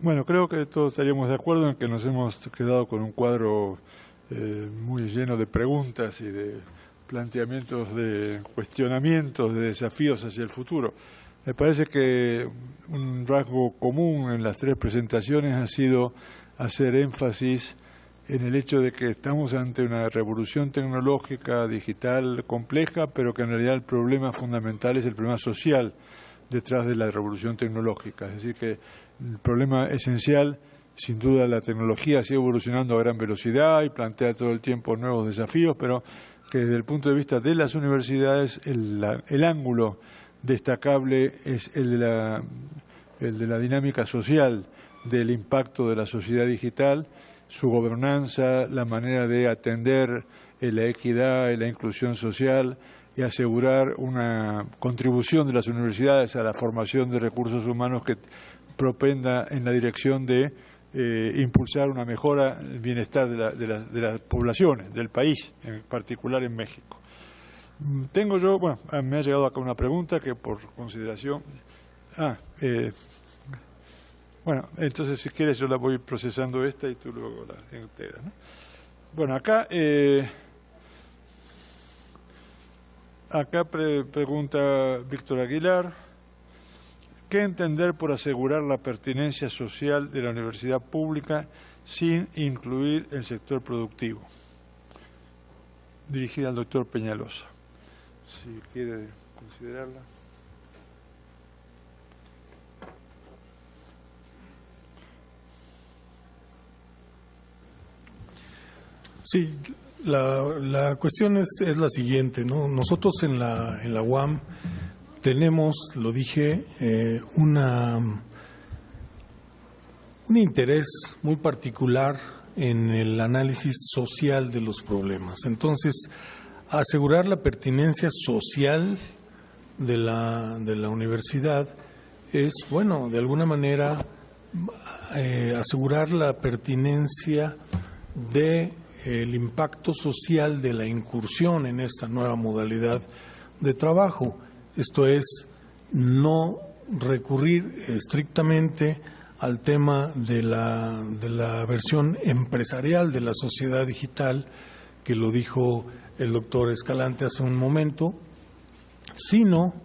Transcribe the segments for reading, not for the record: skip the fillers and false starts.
Bueno, creo que todos estaríamos de acuerdo en que nos hemos quedado con un cuadro muy lleno de preguntas y de planteamientos, de cuestionamientos, de desafíos hacia el futuro. Me parece que un rasgo común en las tres presentaciones ha sido hacer énfasis en el hecho de que estamos ante una revolución tecnológica, digital, compleja, pero que en realidad el problema fundamental es el problema social detrás de la revolución tecnológica. Es decir, que el problema esencial, sin duda, la tecnología sigue evolucionando a gran velocidad y plantea todo el tiempo nuevos desafíos, pero que desde el punto de vista de las universidades el ángulo destacable es el de la dinámica social, del impacto de la sociedad digital, su gobernanza, la manera de atender la equidad y la inclusión social y asegurar una contribución de las universidades a la formación de recursos humanos que propenda en la dirección de impulsar una mejora del bienestar de las poblaciones, del país, en particular en México. Tengo yo, bueno, me ha llegado acá una pregunta que por consideración... bueno, entonces si quieres yo la voy procesando esta y tú luego la integras, ¿no? Bueno, acá pregunta Víctor Aguilar, ¿qué entender por asegurar la pertinencia social de la universidad pública sin incluir el sector productivo? Dirigida al doctor Peñalosa, si quiere considerarla. Sí, la cuestión es la siguiente, ¿no? Nosotros en la UAM tenemos, lo dije, un interés muy particular en el análisis social de los problemas. Entonces, asegurar la pertinencia social de la universidad es, bueno, de alguna manera asegurar la pertinencia de el impacto social de la incursión en esta nueva modalidad de trabajo. Esto es, no recurrir estrictamente al tema de la versión empresarial de la sociedad digital, que lo dijo el doctor Escalante hace un momento, sino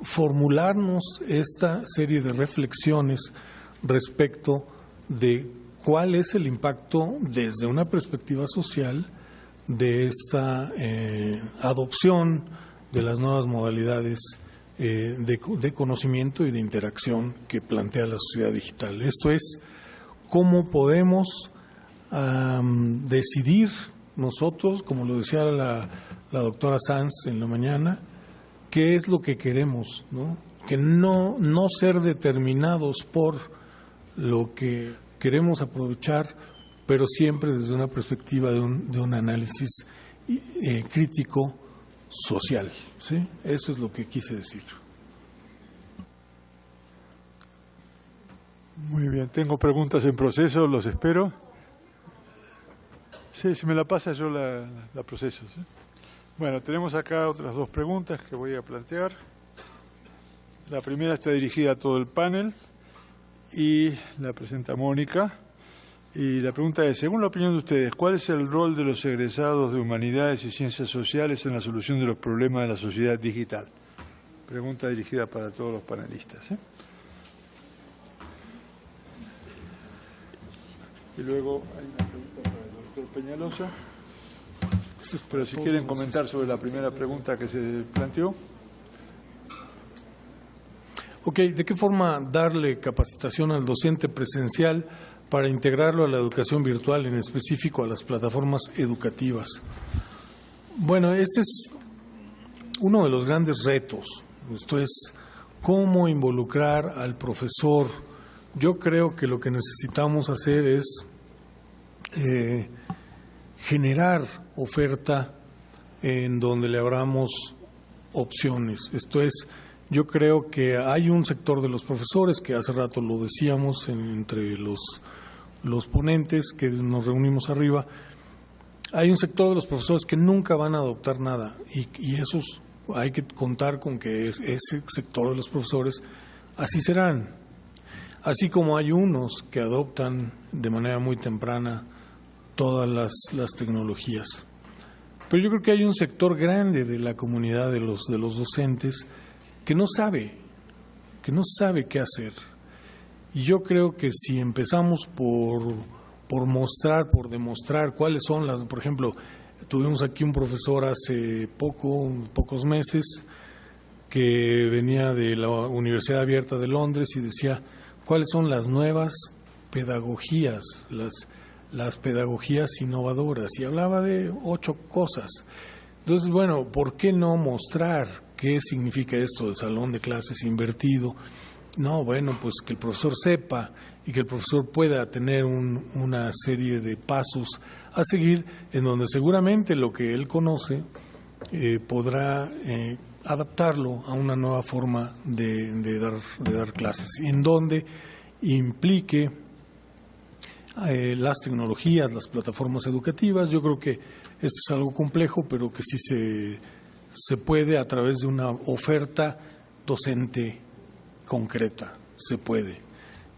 formularnos esta serie de reflexiones respecto de cuál es el impacto desde una perspectiva social de esta adopción de las nuevas modalidades de conocimiento y de interacción que plantea la sociedad digital. Esto es, cómo podemos decidir nosotros, como lo decía la doctora Sanz en la mañana, qué es lo que queremos, ¿no? Que no ser determinados por lo que queremos aprovechar, pero siempre desde una perspectiva de un análisis crítico social, ¿sí? Eso es lo que quise decir. Muy bien, tengo preguntas en proceso, los espero. Sí, si me la pasa yo la proceso, ¿sí? Bueno, tenemos acá otras dos preguntas que voy a plantear. La primera está dirigida a todo el panel y la presenta Mónica. Y la pregunta es, según la opinión de ustedes, ¿cuál es el rol de los egresados de Humanidades y Ciencias Sociales en la solución de los problemas de la sociedad digital? Pregunta dirigida para todos los panelistas, ¿eh? Y luego hay una pregunta para el doctor Peñalosa. Pero si quieren comentar sobre la primera pregunta que se planteó. Ok, ¿de qué forma darle capacitación al docente presencial para integrarlo a la educación virtual, en específico a las plataformas educativas? Bueno, este es uno de los grandes retos. Esto es, cómo involucrar al profesor. Yo creo que lo que necesitamos hacer es generar oferta en donde le abramos opciones. Esto es, yo creo que hay un sector de los profesores, que hace rato lo decíamos entre los ponentes que nos reunimos arriba, hay un sector de los profesores que nunca van a adoptar nada y esos hay que contar con que ese sector de los profesores así serán. así como hay unos que adoptan de manera muy temprana todas las tecnologías. Pero yo creo que hay un sector grande de la comunidad de los docentes que no sabe qué hacer. Y yo creo que si empezamos por demostrar cuáles son las, por ejemplo, tuvimos aquí un profesor hace pocos meses que venía de la Universidad Abierta de Londres y decía cuáles son las nuevas pedagogías, las pedagogías innovadoras, y hablaba de 8 cosas. Entonces, bueno, ¿por qué no mostrar qué significa esto del salón de clases invertido? No, bueno, pues que el profesor sepa y que el profesor pueda tener una serie de pasos a seguir en donde seguramente lo que él conoce podrá adaptarlo a una nueva forma de dar clases, en donde implique las tecnologías, las plataformas educativas. Yo creo que esto es algo complejo, pero que sí se puede a través de una oferta docente concreta, se puede,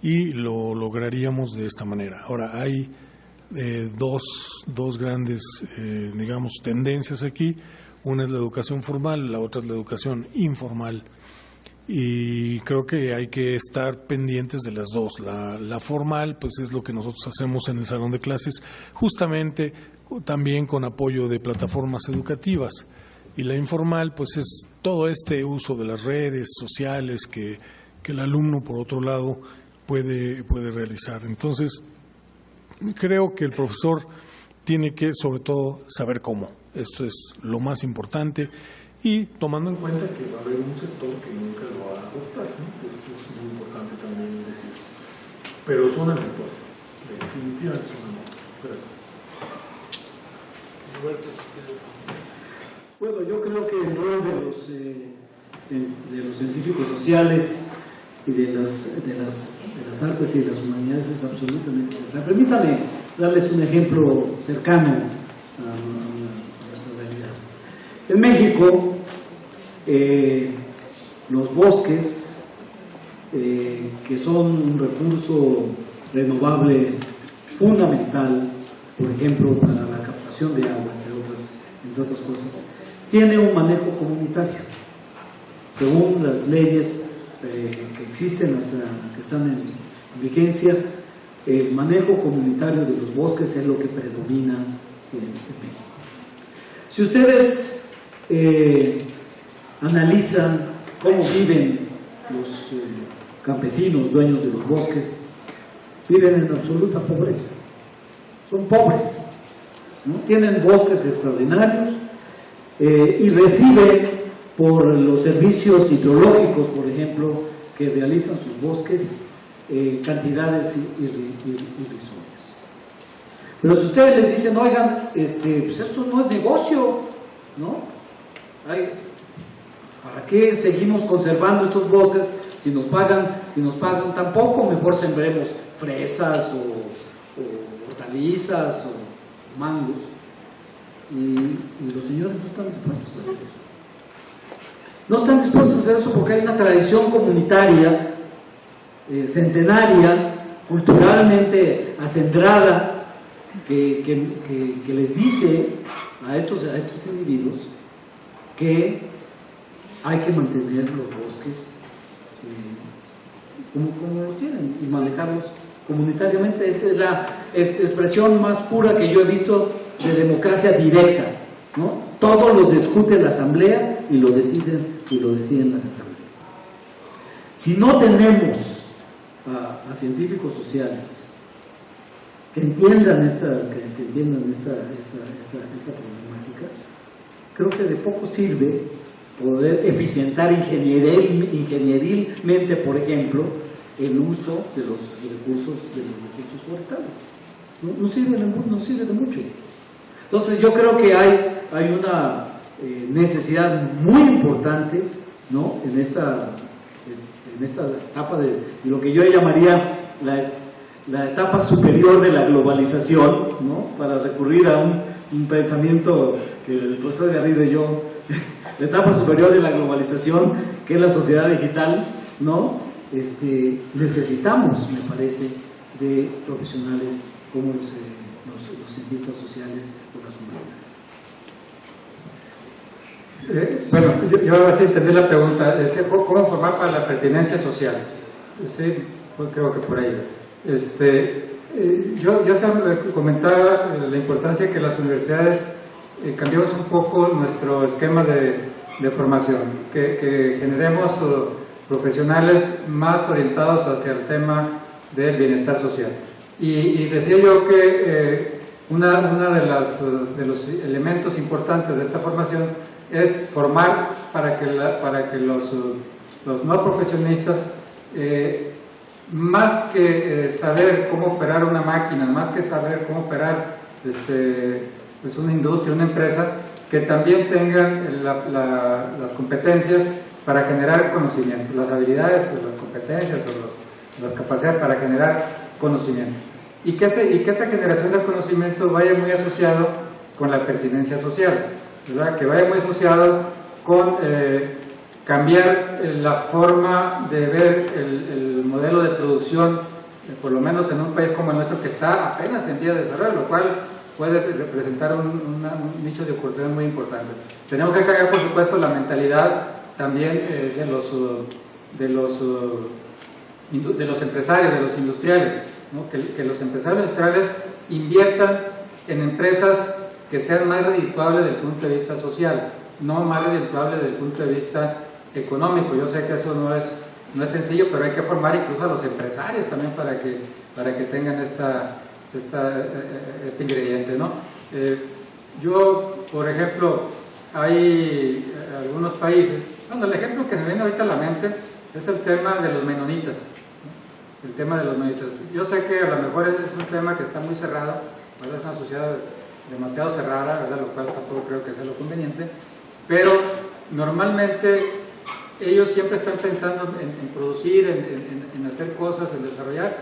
y lo lograríamos de esta manera. Ahora, hay dos grandes, digamos, tendencias aquí. Una es la educación formal, la otra es la educación informal. Y creo que hay que estar pendientes de las dos. La formal, pues es lo que nosotros hacemos en el salón de clases, justamente también con apoyo de plataformas educativas. Y la informal, pues es todo este uso de las redes sociales que el alumno, por otro lado, puede realizar. Entonces, creo que el profesor tiene que, sobre todo, saber cómo. Esto es lo más importante, y tomando en cuenta que va a haber un sector que nunca lo va a adoptar, ¿no? Esto es muy importante también decir. Pero suena mejor, definitivamente suena mejor. Gracias. Bueno, yo creo que el rol de los científicos sociales y de las artes y de las humanidades es absolutamente central. Permítame darles un ejemplo cercano a nuestra realidad. En México, los bosques, que son un recurso renovable fundamental, por ejemplo, para la captación de agua, entre otras cosas, tiene un manejo comunitario. Según las leyes que existen, que están en vigencia, el manejo comunitario de los bosques es lo que predomina en México. Si ustedes analizan cómo viven los campesinos dueños de los bosques, viven en absoluta pobreza. Son pobres, ¿no? Tienen bosques extraordinarios y reciben por los servicios hidrológicos, por ejemplo, que realizan sus bosques, cantidades irrisorias. Pero si ustedes les dicen, oigan, pues esto no es negocio, ¿no? ¿Para qué seguimos conservando estos bosques si nos pagan tan poco? Mejor sembremos fresas o hortalizas o mangos. Y los señores no están dispuestos a hacer eso. No están dispuestos a hacer eso porque hay una tradición comunitaria centenaria, culturalmente acendrada, que les dice a estos individuos que hay que mantener los bosques como los tienen y manejarlos comunitariamente. Esa es la expresión más pura que yo he visto de democracia directa, ¿no? Todo lo discute la asamblea y lo deciden las asambleas. Si no tenemos a científicos sociales que entiendan esta problemática, creo que de poco sirve poder eficientar ingenierilmente, por ejemplo, el uso de los recursos forestales. No sirve de mucho. Entonces yo creo que hay una necesidad muy importante, ¿no?, en esta etapa de lo que yo llamaría la etapa superior de la globalización, ¿no?, para recurrir a un pensamiento que el profesor Garrido y yo, la etapa superior de la globalización, que es la sociedad digital, ¿no?, necesitamos, me parece, de profesionales como los cientistas sociales o las humanidades. Bueno, yo ahora sí entendí la pregunta. ¿Cómo formar para la pertinencia social? Sí, pues creo que por ahí. Yo siempre comentaba la importancia que las universidades cambiemos un poco nuestro esquema de formación, que generemos profesionales más orientados hacia el tema del bienestar social. Y decía yo que una de los elementos importantes de esta formación es formar para que los no profesionistas, más que saber cómo operar una máquina, más que saber cómo operar pues una industria, una empresa, que también tengan las competencias para generar conocimiento, las habilidades, las competencias o las capacidades para generar conocimiento. Y que esa generación de conocimiento vaya muy asociado con la pertinencia social, ¿verdad? Que vaya muy asociado con cambiar la forma de ver el modelo de producción, por lo menos en un país como el nuestro que está apenas en vía de desarrollo, lo cual puede representar un nicho de oportunidad muy importante. Tenemos que cambiar, por supuesto, la mentalidad también de los empresarios, de los industriales, ¿no? Que los empresarios industriales inviertan en empresas que sean más redituables desde el punto de vista social, no más redituables desde el punto de vista económico. Yo sé que eso no es sencillo, pero hay que formar incluso a los empresarios también para que tengan este ingrediente, ¿no? Yo, por ejemplo, hay algunos países, bueno, el ejemplo que me viene ahorita a la mente es el tema de los menonitas, ¿no? El tema de los menonitas. Yo sé que a lo mejor es un tema que está muy cerrado, ¿verdad? Es una sociedad demasiado cerrada, ¿verdad? Lo cual tampoco creo que sea lo conveniente, pero normalmente ellos siempre están pensando en producir, en hacer cosas, en desarrollar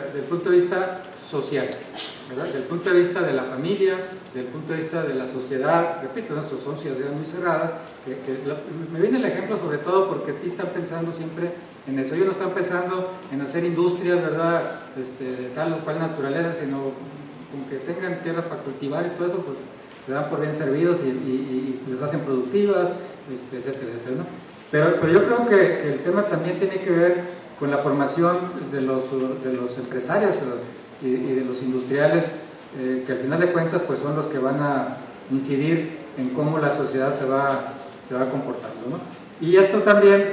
desde el punto de vista social, ¿verdad? Desde el punto de vista de la familia, desde el punto de vista de la sociedad. Repito, nuestras son ciudades muy cerradas, me viene el ejemplo sobre todo porque sí están pensando siempre en eso. Ellos no están pensando en hacer industrias, ¿verdad? De tal o cual naturaleza, sino con que tengan tierra para cultivar y todo eso, pues se dan por bien servidos y les hacen productivas, etcétera, etcétera, ¿no? Pero yo creo que el tema también tiene que ver con la formación de los empresarios y de los industriales, que al final de cuentas pues son los que van a incidir en cómo la sociedad se va comportando, ¿no? Y esto también,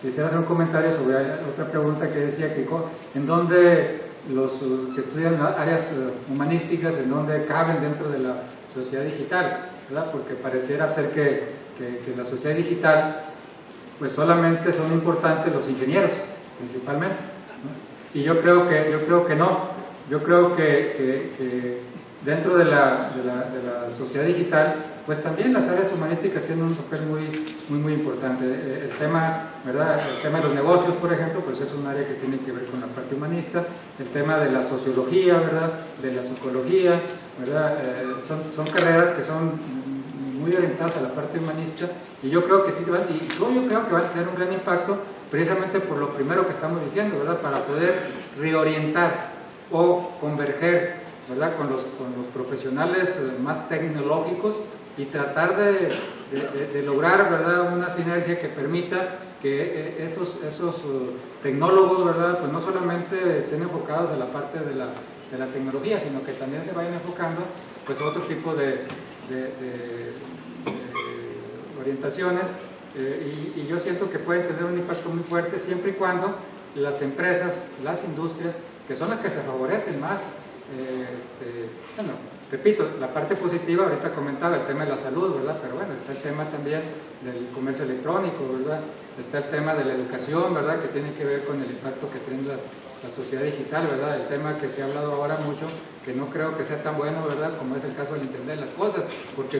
quisiera hacer un comentario sobre otra pregunta que decía que en dónde los que estudian áreas humanísticas, en dónde caben dentro de la sociedad digital, ¿verdad? Porque pareciera ser que la sociedad digital pues solamente son importantes los ingenieros principalmente, ¿no? Y yo creo que no. Yo creo que dentro de la sociedad digital pues también las áreas humanísticas tienen un papel muy importante. El tema, ¿verdad? El tema de los negocios, por ejemplo, pues es un área que tiene que ver con la parte humanista. El tema de la sociología, ¿verdad? De la psicología, ¿verdad? Son carreras que son muy orientadas a la parte humanista, y yo creo que sí van, y yo creo que van a tener un gran impacto precisamente por lo primero que estamos diciendo, ¿verdad? Para poder reorientar o converger, ¿verdad? Con los profesionales más tecnológicos y tratar de lograr, ¿verdad? Una sinergia que permita que esos tecnólogos, ¿verdad? Pues no solamente estén enfocados a la parte de la tecnología, sino que también se vayan enfocando pues a otro tipo de orientaciones, y yo siento que pueden tener un impacto muy fuerte siempre y cuando las empresas, las industrias, que son las que se favorecen más, bueno, repito, la parte positiva, ahorita comentaba el tema de la salud, ¿verdad? Pero bueno, está el tema también del comercio electrónico, ¿verdad? Está el tema de la educación, ¿verdad? Que tiene que ver con el impacto que tiene la sociedad digital, ¿verdad? El tema que se ha hablado ahora mucho, que no creo que sea tan bueno, ¿verdad? Como es el caso del Internet de las cosas, porque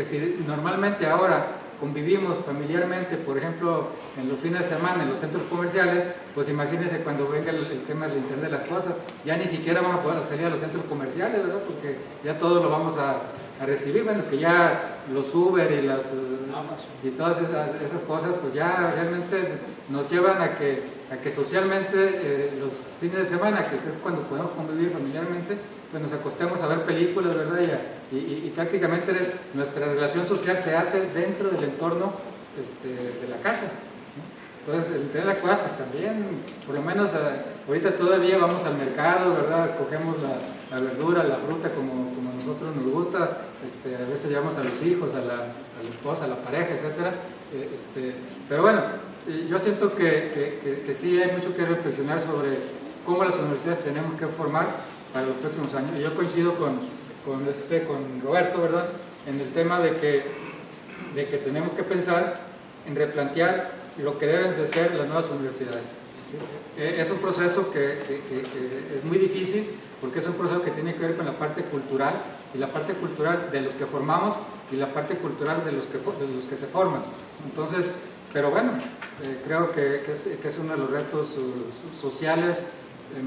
si normalmente ahora convivimos familiarmente, por ejemplo, en los fines de semana en los centros comerciales, pues imagínense cuando venga el tema del Internet de las cosas, ya ni siquiera vamos a poder salir a los centros comerciales, ¿verdad? Porque ya todo lo vamos a recibir, bueno, que ya los Uber y y todas esas cosas, pues ya realmente nos llevan a que socialmente los fines de semana, que es cuando podemos convivir familiarmente, pues nos acostemos a ver películas, ¿verdad? Y prácticamente nuestra relación social se hace dentro del entorno de la casa, ¿no? Entonces, el tener la cosa, pues también, por lo menos ahorita todavía vamos al mercado, ¿verdad? Escogemos la verdura, la fruta como nosotros nos gusta, a veces llevamos a los hijos, a la esposa, a la pareja, etcétera. Pero bueno, yo siento que sí hay mucho que reflexionar sobre cómo las universidades tenemos que formar para los próximos años. Y yo coincido con Roberto, ¿verdad?, en el tema de que tenemos que pensar en replantear lo que deben de ser las nuevas universidades. ¿Sí? Es un proceso que es muy difícil, porque es un proceso que tiene que ver con la parte cultural, y la parte cultural de los que formamos y la parte cultural de los que se forman. Entonces, pero bueno, creo que es uno de los retos sociales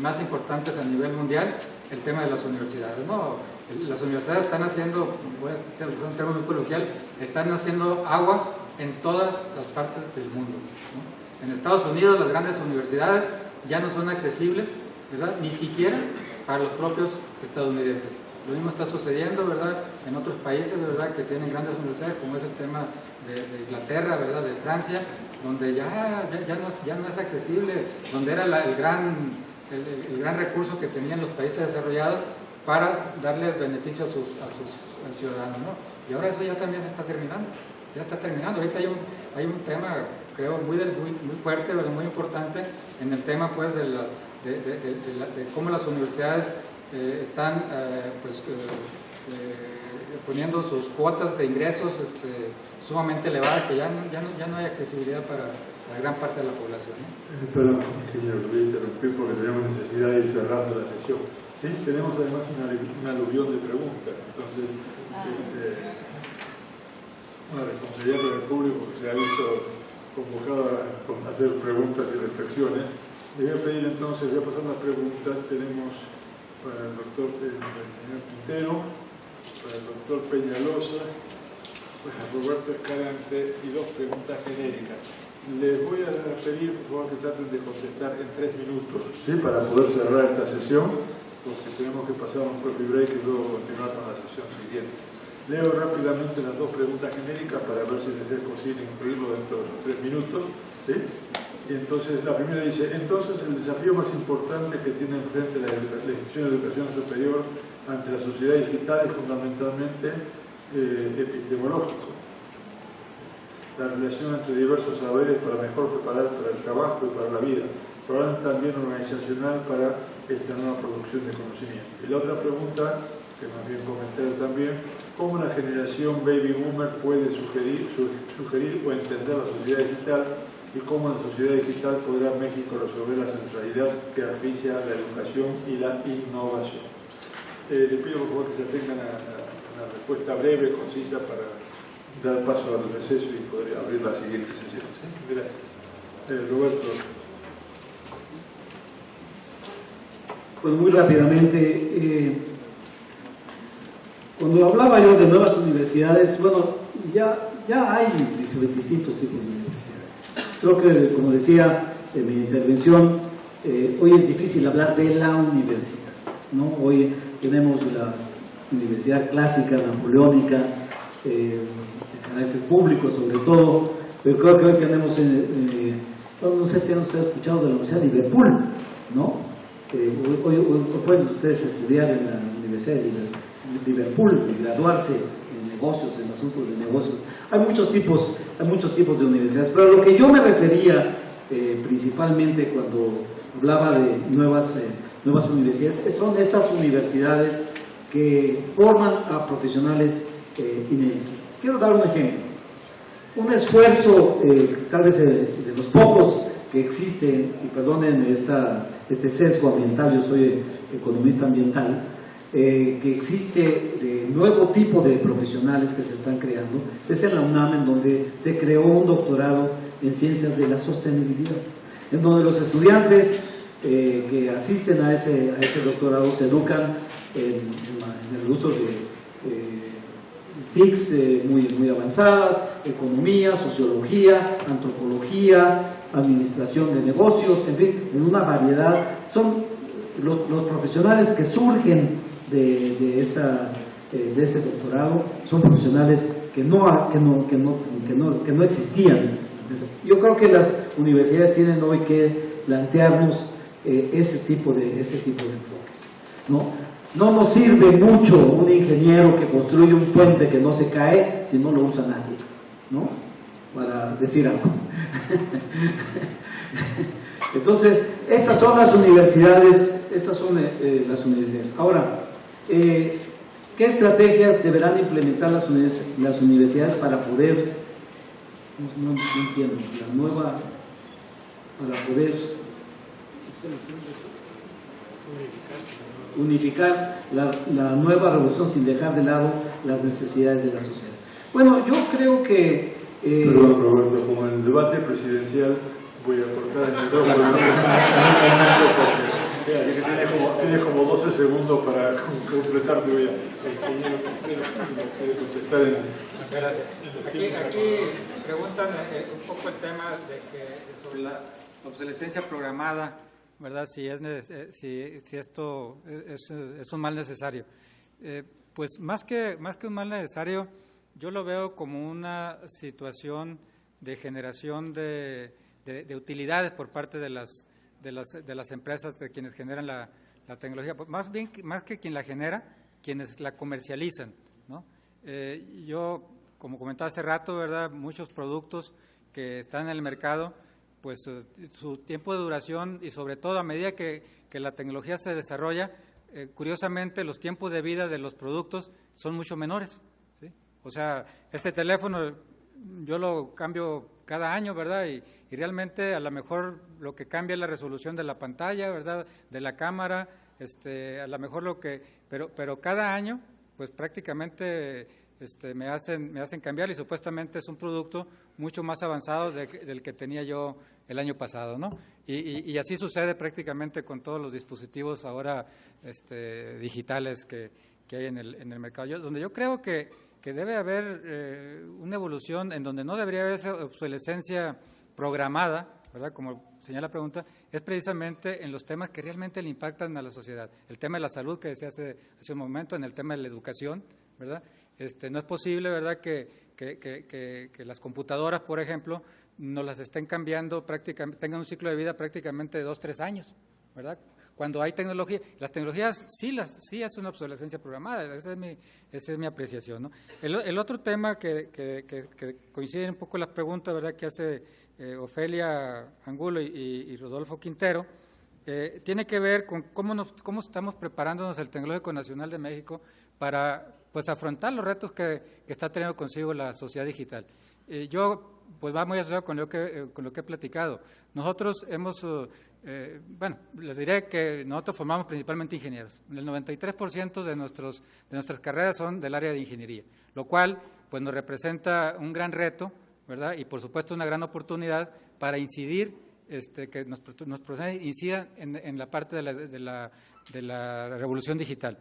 más importantes a nivel mundial, el tema de las universidades, ¿no? Las universidades están haciendo, voy a hacer un término muy coloquial, están haciendo agua en todas las partes del mundo, ¿no? En Estados Unidos las grandes universidades ya no son accesibles, ¿verdad?, ni siquiera para los propios estadounidenses. Lo mismo está sucediendo, ¿verdad?, en otros países, ¿verdad?, que tienen grandes universidades, como es el tema de Inglaterra, ¿verdad?, de Francia, donde ya no es accesible, donde era el gran recurso que tenían los países desarrollados para darles beneficio a sus ciudadanos, ¿no? Y ahora eso ya también se está terminando, ya está terminando. Ahorita hay un tema, creo, muy fuerte, ¿verdad?, muy importante, en el tema, pues, de cómo las universidades están poniendo sus cuotas de ingresos sumamente elevadas, que ya no hay accesibilidad para la gran parte de la población, ¿no? Perdón, ingeniero, lo voy a interrumpir porque tenemos necesidad de ir cerrando la sesión. ¿Sí? Tenemos además una aluvión de preguntas, entonces una responsabilidad con el público que se ha visto convocado a hacer preguntas y reflexiones. Le voy a pedir entonces, voy a pasar las preguntas. Tenemos para el doctor Quintero, para el doctor Peñalosa, para Roberto Escalante y 2 preguntas genéricas. Les voy a pedir, por favor, que traten de contestar en 3 minutos, ¿sí?, para poder cerrar esta sesión, porque tenemos que pasar un coffee break y luego continuar con la sesión siguiente. Leo rápidamente las 2 preguntas genéricas para ver si les es posible incluirlo dentro de los 3 minutos, ¿sí? Y entonces, la primera dice: entonces, el desafío más importante que tiene enfrente la institución de educación superior ante la sociedad digital es fundamentalmente epistemológico. La relación entre diversos saberes para mejor preparar para el trabajo y para la vida, probablemente también organizacional para esta nueva producción de conocimiento. Y la otra pregunta, que más bien comentar también: ¿cómo la generación baby boomer puede sugerir o entender la sociedad digital, y cómo la sociedad digital podrá México resolver la centralidad que asfixia la educación y la innovación? Le pido por favor que se tengan una respuesta breve, concisa, para dar paso al receso y poder abrir la siguiente sesión. ¿Sí? Gracias. Roberto. Pues muy rápidamente, cuando hablaba yo de nuevas universidades, bueno, ya hay distintos tipos de universidades. Creo que, como decía en mi intervención, hoy es difícil hablar de la universidad, ¿no? Hoy tenemos la universidad clásica, napoleónica, de carácter público sobre todo, pero creo que hoy tenemos, no sé si han ustedes escuchado de la Universidad de Liverpool, ¿no? Hoy pueden ustedes estudiar en la Universidad de Liverpool y graduarse en negocios, en asuntos de negocios. Hay muchos tipos de universidades, pero a lo que yo me refería principalmente cuando hablaba de nuevas universidades, son estas universidades que forman a profesionales inéditos. Quiero dar un ejemplo. Un esfuerzo, tal vez de los pocos que existen, y perdonen este sesgo ambiental, yo soy economista ambiental, que existe de nuevo tipo de profesionales que se están creando es en la UNAM, en donde se creó un doctorado en ciencias de la sostenibilidad, en donde los estudiantes que asisten a ese doctorado se educan en el uso de TICs muy avanzadas, economía, sociología, antropología, administración de negocios, en fin, en una variedad. Son los profesionales que surgen de ese doctorado, son profesionales que no existían. Yo creo que las universidades tienen hoy que plantearnos ese tipo de enfoques, No nos sirve mucho un ingeniero que construye un puente que no se cae si no lo usa nadie, para decir algo. Entonces, estas son las universidades. Ahora, ¿qué estrategias deberán implementar las universidades para poder, no entiendo, para poder unificar la nueva revolución sin dejar de lado las necesidades de la sociedad? Bueno, yo creo que... Perdón, Roberto, como en el debate presidencial voy a cortar el micrófono porque tienes como 12 segundos para completarte. El ingeniero quiere contestar Aquí preguntan un poco el tema sobre la obsolescencia programada, ¿verdad? Si esto es un mal necesario. Pues más que un mal necesario, yo lo veo como una situación de generación de utilidades por parte de las empresas, de quienes generan la tecnología, más que quien la genera, quienes la comercializan, ¿no? Yo, como comentaba hace rato, ¿verdad?, muchos productos que están en el mercado, pues su tiempo de duración y sobre todo a medida que la tecnología se desarrolla, curiosamente los tiempos de vida de los productos son mucho menores, ¿sí? O sea, este teléfono yo lo cambio cada año, ¿verdad? Y realmente a lo mejor lo que cambia es la resolución de la pantalla, ¿verdad?, de la cámara, a lo mejor pero cada año pues prácticamente me hacen cambiar, y supuestamente es un producto mucho más avanzado del que tenía yo el año pasado, ¿no? Y así sucede prácticamente con todos los dispositivos ahora digitales que hay en el mercado. Donde yo creo que debe haber una evolución en donde no debería haber esa obsolescencia programada, ¿verdad?, como señala la pregunta, es precisamente en los temas que realmente le impactan a la sociedad. El tema de la salud, que decía hace un momento, en el tema de la educación, ¿verdad? No es posible, ¿verdad?, que las computadoras, por ejemplo, nos las estén cambiando prácticamente, tengan un ciclo de vida prácticamente de 2-3 años, ¿verdad? Cuando hay tecnología, las tecnologías sí es una obsolescencia programada, esa es mi apreciación, ¿no? El otro tema que coincide un poco en las preguntas, ¿verdad?, que hace Ofelia Angulo y Rodolfo Quintero, tiene que ver con cómo estamos preparándonos el Tecnológico Nacional de México para pues afrontar los retos que está teniendo consigo la sociedad digital. Yo pues va muy asociado con lo que he platicado. Nosotros les diré que nosotros formamos principalmente ingenieros. El 93% de nuestras carreras son del área de ingeniería, lo cual pues nos representa un gran reto, ¿verdad? Y por supuesto una gran oportunidad para incidir, que nuestros profesionales incidan en la parte de la revolución digital.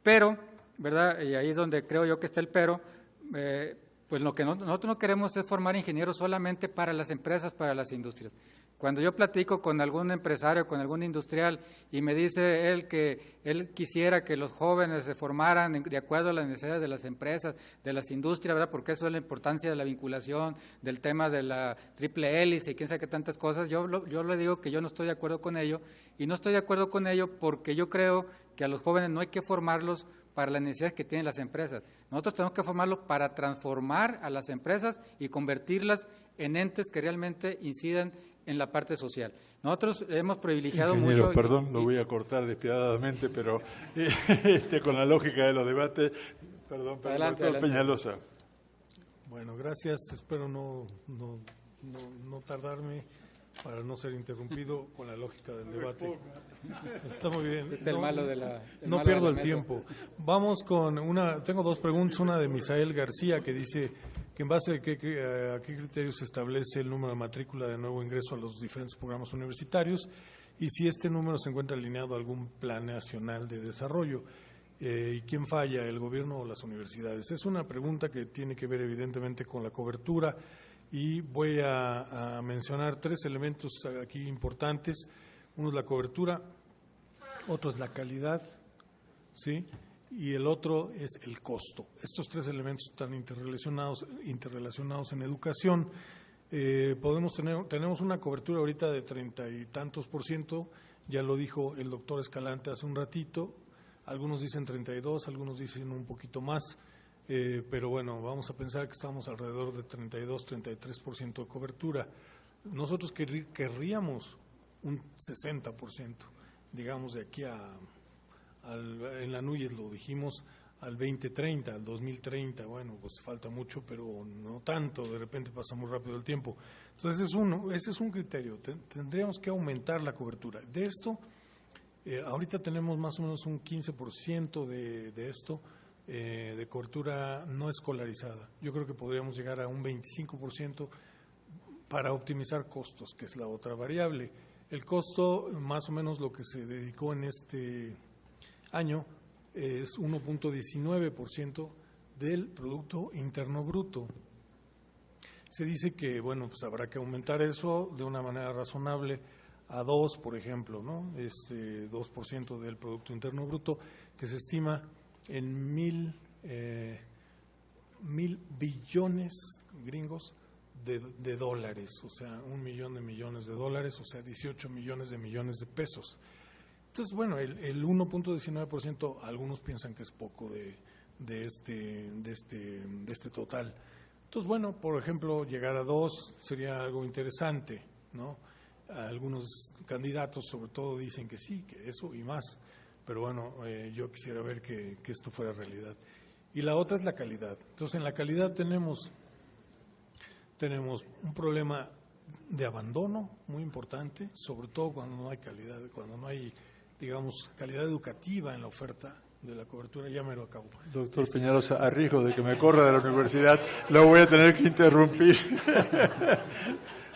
Pero, ¿verdad?, y ahí es donde creo yo que está el pero, pues lo que nosotros no queremos es formar ingenieros solamente para las empresas, para las industrias. Cuando yo platico con algún empresario, con algún industrial, y me dice él que él quisiera que los jóvenes se formaran de acuerdo a las necesidades de las empresas, de las industrias, ¿verdad?, porque eso es la importancia de la vinculación, del tema de la triple hélice y quién sabe qué tantas cosas, yo le digo que yo no estoy de acuerdo con ello, y no estoy de acuerdo con ello porque yo creo que a los jóvenes no hay que formarlos para las necesidades que tienen las empresas. Nosotros tenemos que formarlos para transformar a las empresas y convertirlas en entes que realmente incidan en la parte social. Nosotros hemos privilegiado mucho... Perdón, lo voy a cortar despiadadamente, pero con la lógica de los debates... Perdón, adelante. Peñalosa. Bueno, gracias. Espero no tardarme. para no ser interrumpido con la lógica del debate. Está muy bien. Este es el malo de la... No pierdo el tiempo. Vamos con tengo dos preguntas, una de Misael García, que dice que en base a qué criterios se establece el número de matrícula de nuevo ingreso a los diferentes programas universitarios y si este número se encuentra alineado a algún plan nacional de desarrollo. ¿Y quién falla, el gobierno o las universidades? Es una pregunta que tiene que ver evidentemente con la cobertura y voy a mencionar tres elementos aquí importantes. Uno es la cobertura, otro es la calidad, ¿sí? Y el otro es el costo. Estos tres elementos están interrelacionados en educación. Tenemos una cobertura ahorita de 30 y tantos %, ya lo dijo el doctor Escalante hace un ratito. Algunos dicen 32, algunos dicen un poquito más, pero bueno, vamos a pensar que estamos alrededor de 32, 33% de cobertura. Nosotros querríamos un 60%, digamos de aquí en la NUYES lo dijimos al 2030, al 2030, bueno, pues falta mucho, pero no tanto, de repente pasa muy rápido el tiempo. Entonces ese es un criterio, tendríamos que aumentar la cobertura. De esto, ahorita tenemos más o menos un 15% de esto, de cobertura no escolarizada. Yo creo que podríamos llegar a un 25% para optimizar costos, que es la otra variable. El costo, más o menos lo que se dedicó en este año, es 1.19% del Producto Interno Bruto. Se dice que, bueno, pues habrá que aumentar eso de una manera razonable a 2, por ejemplo, ¿no? 2% del Producto Interno Bruto, que se estima en mil billones gringos de dólares, o sea, 1 millón de millones de dólares, o sea, 18 millones de pesos. Entonces, bueno, el 1.19%, algunos piensan que es poco de este total. Entonces, bueno, por ejemplo, llegar a 2 sería algo interesante, ¿no? Algunos candidatos, sobre todo, dicen que sí, que eso y más. Pero bueno, yo quisiera ver que esto fuera realidad. Y la otra es la calidad. Entonces, en la calidad tenemos un problema de abandono muy importante, sobre todo cuando no hay calidad, cuando no hay, digamos, calidad educativa en la oferta de la cobertura. Ya me lo acabo. Doctor Peñalosa, a riesgo de que me corra de la universidad, lo voy a tener que interrumpir.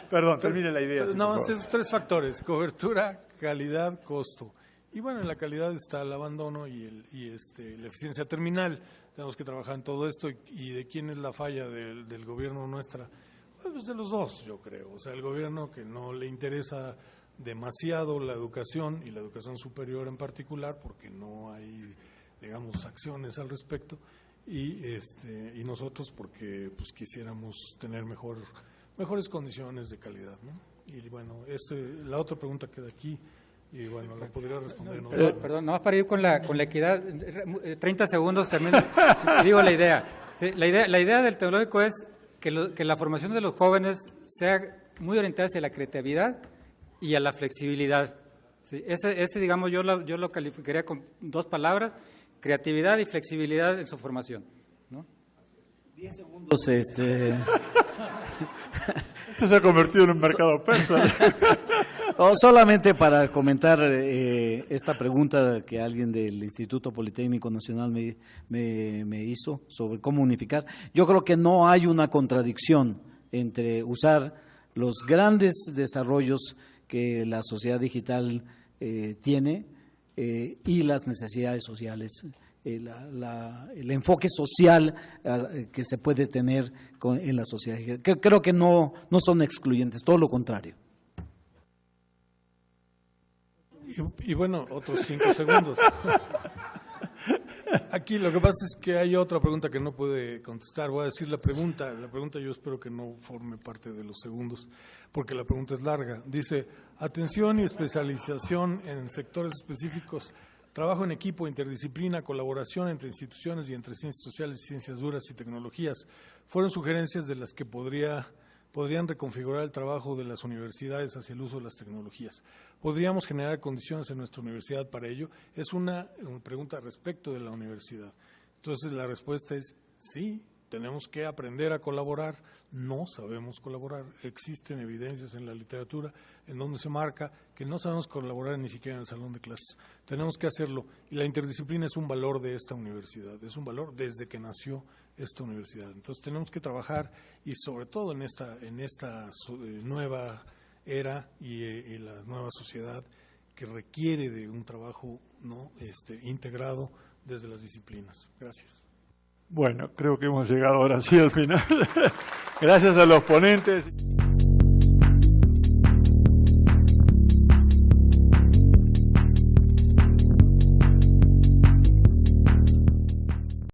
Perdón, termine la idea. No, esos tres factores: cobertura, calidad, costo. Y bueno, en la calidad está el abandono y la eficiencia terminal. Tenemos que trabajar en todo esto. ¿Y de quién es la falla del gobierno nuestra? Pues de los dos, yo creo. O sea, el gobierno, que no le interesa demasiado la educación y la educación superior en particular, porque no hay, digamos, acciones al respecto, y nosotros porque pues quisiéramos tener mejores condiciones de calidad, ¿no? Y bueno, la otra pregunta queda aquí. Y bueno, la podría responder. ¿No? Perdón, nomás para ir con la equidad, 30 segundos también digo la idea. Sí, la idea del tecnológico es que la formación de los jóvenes sea muy orientada hacia la creatividad y a la flexibilidad. Sí, ese digamos, yo lo calificaría con 2 palabras: creatividad y flexibilidad en su formación, ¿no? 10 segundos. Esto se ha convertido en un mercado persa. Solamente para comentar esta pregunta que alguien del Instituto Politécnico Nacional me hizo sobre cómo unificar. Yo creo que no hay una contradicción entre usar los grandes desarrollos que la sociedad digital tiene y las necesidades sociales, el enfoque social que se puede tener en la sociedad. Creo que no son excluyentes, todo lo contrario. Y bueno, otros 5 segundos. Aquí lo que pasa es que hay otra pregunta que no puede contestar. Voy a decir la pregunta yo espero que no forme parte de los segundos, porque la pregunta es larga. Dice: atención y especialización en sectores específicos, trabajo en equipo, interdisciplina, colaboración entre instituciones y entre ciencias sociales, ciencias duras y tecnologías. Fueron sugerencias de las que podrían reconfigurar el trabajo de las universidades hacia el uso de las tecnologías. ¿Podríamos generar condiciones en nuestra universidad para ello? Es una pregunta respecto de la universidad. Entonces, la respuesta es sí, tenemos que aprender a colaborar, no sabemos colaborar, existen evidencias en la literatura en donde se marca que no sabemos colaborar ni siquiera en el salón de clases, tenemos que hacerlo, y la interdisciplina es un valor de esta universidad, es un valor desde que nació esta universidad, entonces tenemos que trabajar, y sobre todo en esta nueva era y la nueva sociedad que requiere de un trabajo, ¿no?, integrado desde las disciplinas. Gracias. Bueno, creo que hemos llegado ahora sí al final. Gracias a los ponentes.